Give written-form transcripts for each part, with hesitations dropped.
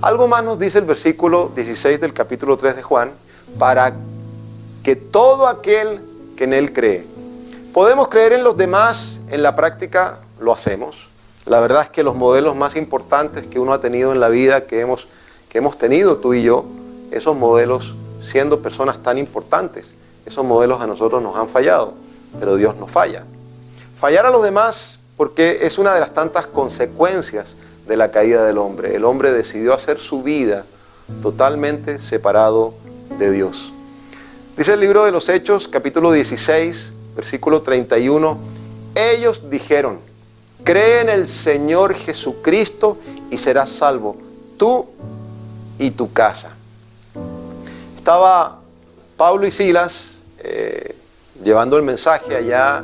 Algo más nos dice el versículo 16 del capítulo 3 de Juan, para que todo aquel que en él cree. Podemos creer en los demás, en la práctica lo hacemos. La verdad es que los modelos más importantes que uno ha tenido en la vida, que hemos tenido tú y yo, esos modelos, siendo personas tan importantes, esos modelos a nosotros nos han fallado, pero Dios no falla. Fallar a los demás porque es una de las tantas consecuencias de la caída del hombre. El hombre decidió hacer su vida totalmente separado de Dios. Dice el libro de los Hechos, capítulo 16, versículo 31, ellos dijeron, cree en el Señor Jesucristo y serás salvo, tú y tu casa. Estaba Pablo y Silas llevando el mensaje allá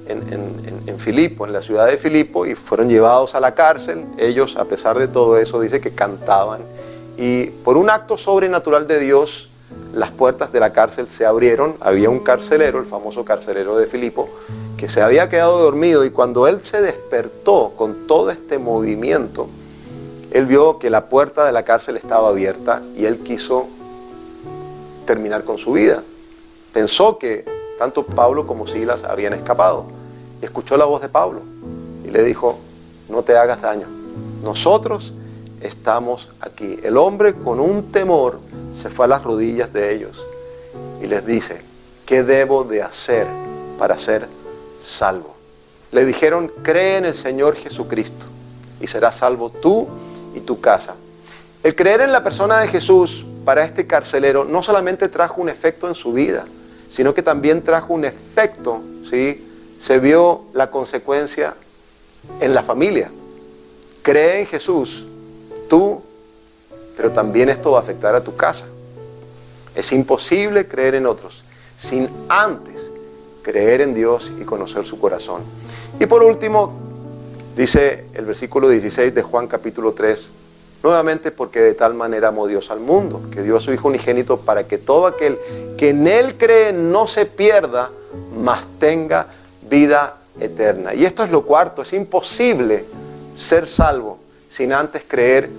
en Filipo, en la ciudad de Filipo, y fueron llevados a la cárcel. Ellos, a pesar de todo eso, dice que cantaban, y por un acto sobrenatural de Dios, las puertas de la cárcel se abrieron. Había un carcelero, el famoso carcelero de Filipo, que se había quedado dormido, y cuando él se despertó con todo este movimiento, él vio que la puerta de la cárcel estaba abierta y él quiso terminar con su vida. Pensó que tanto Pablo como Silas habían escapado. Y escuchó la voz de Pablo y le dijo, no te hagas daño, nosotros estamos aquí. El hombre, con un temor, se fue a las rodillas de ellos y les dice, ¿qué debo de hacer para ser salvo? Le dijeron, cree en el Señor Jesucristo y serás salvo tú y tu casa. El creer en la persona de Jesús para este carcelero no solamente trajo un efecto en su vida, sino que también trajo un efecto, ¿sí? Se vio la consecuencia en la familia. Cree en Jesús, tú, pero también esto va a afectar a tu casa. Es imposible creer en otros sin antes creer en Dios y conocer su corazón. Y por último, dice el versículo 16 de Juan capítulo 3, nuevamente, porque de tal manera amó Dios al mundo, que dio a su Hijo unigénito para que todo aquel que en Él cree no se pierda, mas tenga vida eterna. Y esto es lo cuarto, es imposible ser salvo sin antes creer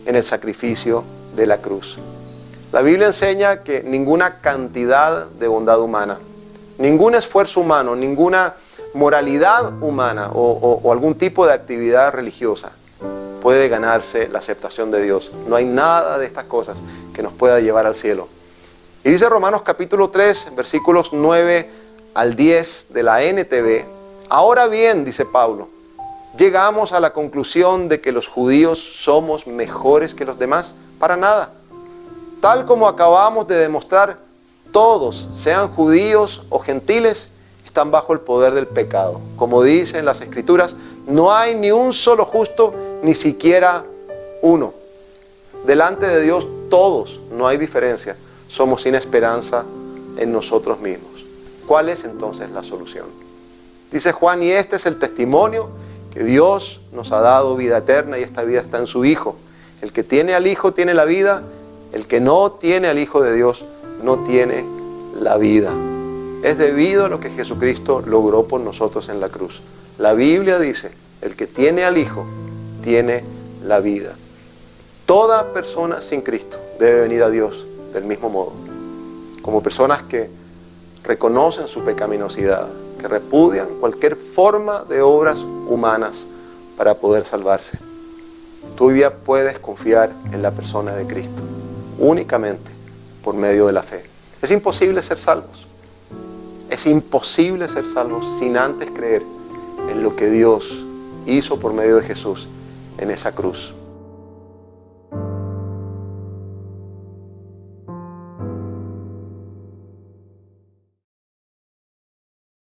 en el sacrificio de la cruz. La Biblia enseña que ninguna cantidad de bondad humana, ningún esfuerzo humano, ninguna moralidad humana o algún tipo de actividad religiosa puede ganarse la aceptación de Dios. No hay nada de estas cosas que nos pueda llevar al cielo. Y dice Romanos capítulo 3, versículos 9 al 10 de la NTV, ahora bien, dice Pablo, ¿llegamos a la conclusión de que los judíos somos mejores que los demás? Para nada. Tal como acabamos de demostrar, todos, sean judíos o gentiles, están bajo el poder del pecado. Como dicen las Escrituras, no hay ni un solo justo, ni siquiera uno. Delante de Dios todos, no hay diferencia, somos sin esperanza en nosotros mismos. ¿Cuál es entonces la solución? Dice Juan, y este es el testimonio que Dios nos ha dado vida eterna, y esta vida está en su Hijo. El que tiene al Hijo tiene la vida, el que no tiene al Hijo de Dios no tiene la vida. Es debido a lo que Jesucristo logró por nosotros en la cruz. La Biblia dice, el que tiene al Hijo tiene la vida. Toda persona sin Cristo debe venir a Dios del mismo modo, como personas que reconocen su pecaminosidad, que repudian cualquier forma de obras humanas para poder salvarse. Tú hoy día puedes confiar en la persona de Cristo, únicamente por medio de la fe. Es imposible ser salvos. Es imposible ser salvos sin antes creer en lo que Dios hizo por medio de Jesús en esa cruz.